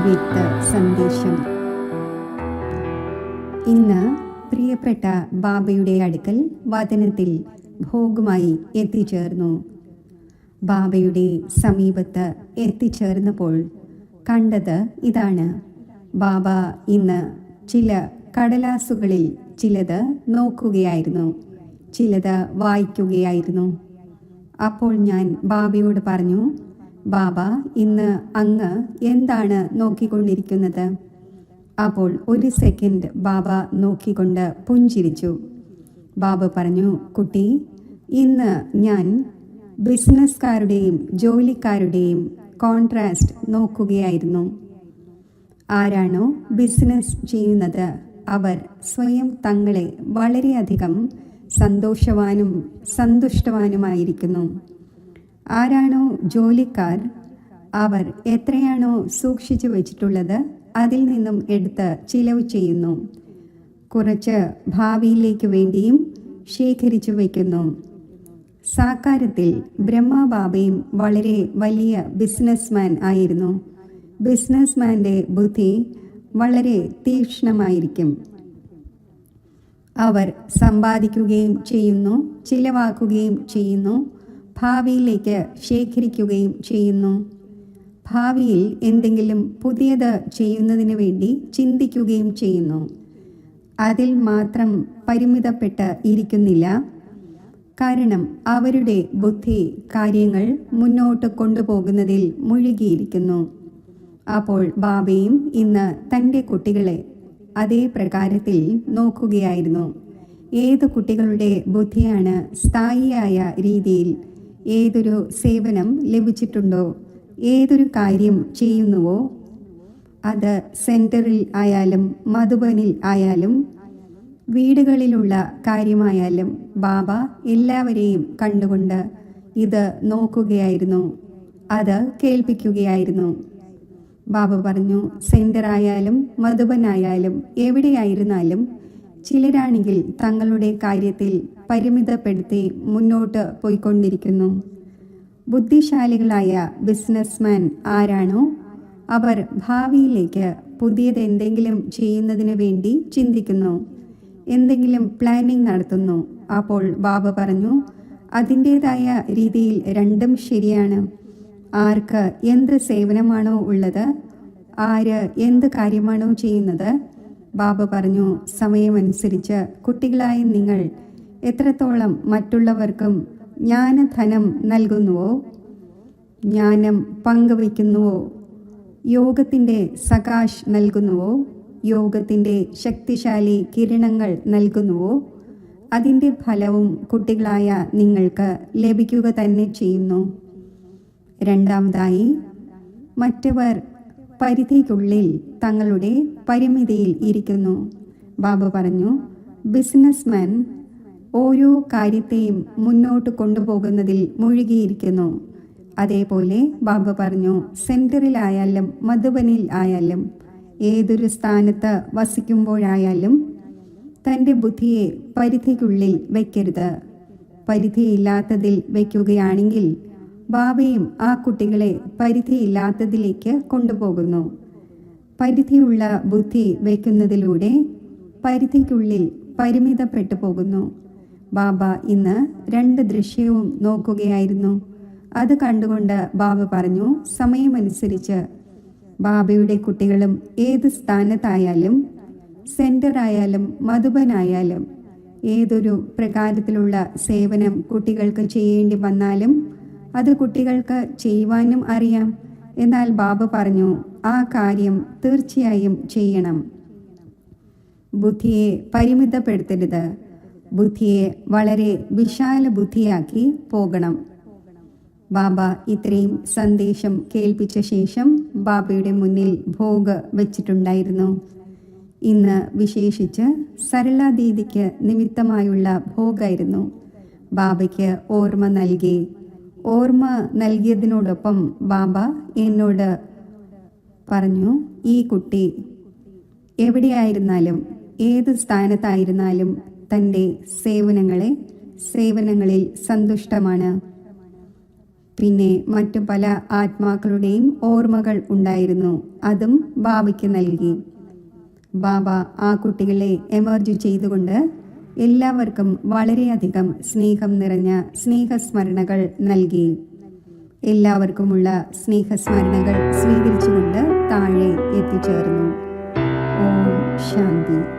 അവ്യക്ത സന്ദേശം. ഇന്ന് പ്രിയപ്പെട്ട ബാബയുടെ അടുക്കൽ വചനത്തിൽ ഭോഗമായി എത്തിച്ചേർന്നു. ബാബയുടെ സമീപത്ത് എത്തിച്ചേർന്നപ്പോൾ കണ്ടത് ഇതാണ്. ബാബ ഇന്ന് ചില കടലാസുകളിൽ ചിലത് നോക്കുകയായിരുന്നു, ചിലത് വായിക്കുകയായിരുന്നു. അപ്പോൾ ഞാൻ ബാബയോട് പറഞ്ഞു, ബാബ, ഇന്ന് അങ്ങ് എന്താണ് നോക്കിക്കൊണ്ടിരിക്കുന്നത്? അപ്പോൾ ഒരു സെക്കൻഡ് ബാബ നോക്കിക്കൊണ്ട് പുഞ്ചിരിച്ചു. ബാബ പറഞ്ഞു, കുട്ടി, ഇന്ന് ഞാൻ ബിസിനസ്സുകാരുടെയും ജോലിക്കാരുടെയും കോൺട്രാസ്റ്റ് നോക്കുകയായിരുന്നു. ആരാണോ ബിസിനസ് ചെയ്യുന്നത് അവർ സ്വയം തങ്ങളെ വളരെയധികം സന്തോഷവാനും സന്തുഷ്ടവാനുമായിരിക്കുന്നു. ആരാണോ ജോലിക്കാർ അവർ എത്രയാണോ സൂക്ഷിച്ചു വച്ചിട്ടുള്ളത് അതിൽ നിന്നും എടുത്ത് ചിലവ് ചെയ്യുന്നു. കുറച്ച് ഭാവിയിലേക്ക് വേണ്ടിയും ശേഖരിച്ചു വയ്ക്കുന്നു. സാകാരത്തിൽ ബ്രഹ്മബാബയും വളരെ വലിയ ബിസിനസ്മാൻ ആയിരുന്നു. ബിസിനസ്മാൻ്റെ ബുദ്ധി വളരെ തീക്ഷ്ണമായിരിക്കും. അവർ സമ്പാദിക്കുകയും ചെയ്യുന്നു, ചിലവാക്കുകയും ചെയ്യുന്നു, ഭാവിയിലേക്ക് ശേഖരിക്കുകയും ചെയ്യുന്നു. ഭാവിയിൽ എന്തെങ്കിലും പുതിയത് ചെയ്യുന്നതിന് വേണ്ടി ചിന്തിക്കുകയും ചെയ്യുന്നു. അതിൽ മാത്രം പരിമിതപ്പെട്ട് ഇരിക്കുന്നില്ല. കാരണം അവരുടെ ബുദ്ധി കാര്യങ്ങൾ മുന്നോട്ട് കൊണ്ടുപോകുന്നതിൽ മുഴുകിയിരിക്കുന്നു. അപ്പോൾ ബാബയും ഇന്ന് തൻ്റെ കുട്ടികളെ അതേ പ്രകാരത്തിൽ നോക്കുകയായിരുന്നു. ഏത് കുട്ടികളുടെ ബുദ്ധിയാണ് സ്ഥായിയായ രീതിയിൽ ഏതൊരു സേവനം ലഭിച്ചിട്ടുണ്ടോ, ഏതൊരു കാര്യം ചെയ്യുന്നുവോ, അത് സെൻറ്ററിൽ ആയാലും മധുബനിൽ ആയാലും വീടുകളിലുള്ള കാര്യമായാലും ബാബ എല്ലാവരെയും കണ്ടുകൊണ്ട് ഇത് നോക്കുകയായിരുന്നു, അത് കേൾപ്പിക്കുകയായിരുന്നു. ബാബ പറഞ്ഞു, സെൻറ്ററായാലും മധുബനായാലും എവിടെയായിരുന്നാലും ചിലരാണെങ്കിൽ തങ്ങളുടെ കാര്യത്തിൽ പരിമിതപ്പെടുത്തി മുന്നോട്ട് പോയിക്കൊണ്ടിരിക്കുന്നു. ബുദ്ധിശാലികളായ ബിസിനസ്മാൻ ആരാണോ അവർ ഭാവിയിലേക്ക് പുതിയതെന്തെങ്കിലും ചെയ്യുന്നതിന് വേണ്ടി ചിന്തിക്കുന്നു, എന്തെങ്കിലും പ്ലാനിങ് നടത്തുന്നു. അപ്പോൾ ബാബ പറഞ്ഞു, അതിൻ്റേതായ രീതിയിൽ രണ്ടും ശരിയാണ്. ആർക്ക് എന്ത് സേവനമാണോ ഉള്ളത്, ആര് എന്ത് കാര്യമാണോ ചെയ്യുന്നത്. ബാബ പറഞ്ഞു, സമയമനുസരിച്ച് കുട്ടികളായ നിങ്ങൾ എത്രത്തോളം മറ്റുള്ളവർക്കും ജ്ഞാനധനം നൽകുന്നുവോ, ജ്ഞാനം പങ്കുവയ്ക്കുന്നുവോ, യോഗത്തിൻ്റെ സകാശ് നൽകുന്നുവോ, യോഗത്തിൻ്റെ ശക്തിശാലി കിരണങ്ങൾ നൽകുന്നുവോ, അതിൻ്റെ ഫലവും കുട്ടികളായ നിങ്ങൾക്ക് ലഭിക്കുക തന്നെ ചെയ്യുന്നു. രണ്ടാമതായി, മറ്റവർ പരിധിക്കുള്ളിൽ തങ്ങളുടെ പരിമിതിയിൽ ഇരിക്കുന്നു. ബാബ പറഞ്ഞു, ബിസിനസ്മാൻ ഓരോ കാര്യത്തെയും മുന്നോട്ട് കൊണ്ടുപോകുന്നതിൽ മുഴുകിയിരിക്കുന്നു. അതേപോലെ ബാബ പറഞ്ഞു, സെൻറ്ററിലായാലും മധുബനിൽ ആയാലും ഏതൊരു സ്ഥാനത്ത് വസിക്കുമ്പോഴായാലും തൻ്റെ ബുദ്ധിയെ പരിധിക്കുള്ളിൽ വയ്ക്കരുത്. പരിധിയില്ലാത്തതിൽ വയ്ക്കുകയാണെങ്കിൽ ബാബയും ആ കുട്ടികളെ പരിധിയില്ലാത്തതിലേക്ക് കൊണ്ടുപോകുന്നു. പരിധിയുള്ള ബുദ്ധി വയ്ക്കുന്നതിലൂടെ പരിധിക്കുള്ളിൽ പരിമിതപ്പെട്ടു പോകുന്നു. ബാബ ഇന്ന് രണ്ട് ദൃശ്യവും നോക്കുകയായിരുന്നു. അത് കണ്ടുകൊണ്ട് ബാബ പറഞ്ഞു, സമയമനുസരിച്ച് ബാബയുടെ കുട്ടികളും ഏത് സ്ഥാനത്തായാലും സെൻറ്ററായാലും മധുബനായാലും ഏതൊരു പ്രകാരത്തിലുള്ള സേവനം കുട്ടികൾക്ക് ചെയ്യേണ്ടി വന്നാലും അത് കുട്ടികൾക്ക് ചെയ്യുവാനും അറിയാം. എന്നാൽ ബാബ പറഞ്ഞു, ആ കാര്യം തീർച്ചയായും ചെയ്യണം. ബുദ്ധിയെ പരിമിതപ്പെടുത്തരുത്. ബുദ്ധിയെ വളരെ വിശാല ബുദ്ധിയാക്കി പോകണം. ബാബ ഇത്രയും സന്ദേശം കേൾപ്പിച്ച ശേഷം ബാബയുടെ മുന്നിൽ ഭോഗ് വെച്ചിട്ടുണ്ടായിരുന്നു. ഇന്ന് വിശേഷിച്ച് സരള ദീദിക്ക് നിമിത്തമായുള്ള ഭോഗായിരുന്നു. ബാബയ്ക്ക് ഓർമ്മ നൽകി. ഓർമ്മ നൽകിയതിനോടൊപ്പം ബാബ എന്നോട് പറഞ്ഞു, ഈ കുട്ടി എവിടെയായിരുന്നാലും ഏത് സ്ഥാനത്തായിരുന്നാലും തൻ്റെ സേവനങ്ങളിൽ സന്തുഷ്ടമാണ്. പിന്നെ മറ്റു പല ആത്മാക്കളുടെയും ഓർമ്മകൾ ഉണ്ടായിരുന്നു. അതും ബാബയ്ക്ക് നൽകി. ബാബ ആ കുട്ടികളെ എമർജ് ചെയ്തുകൊണ്ട് എല്ലാവർക്കും വളരെയധികം സ്നേഹം നിറഞ്ഞ സ്നേഹസ്മരണകൾ നൽകി. എല്ലാവർക്കുമുള്ള സ്നേഹസ്മരണകൾ സ്വീകരിച്ചുകൊണ്ട് താഴെ എത്തിച്ചേർന്നു. ഓം ശാന്തി.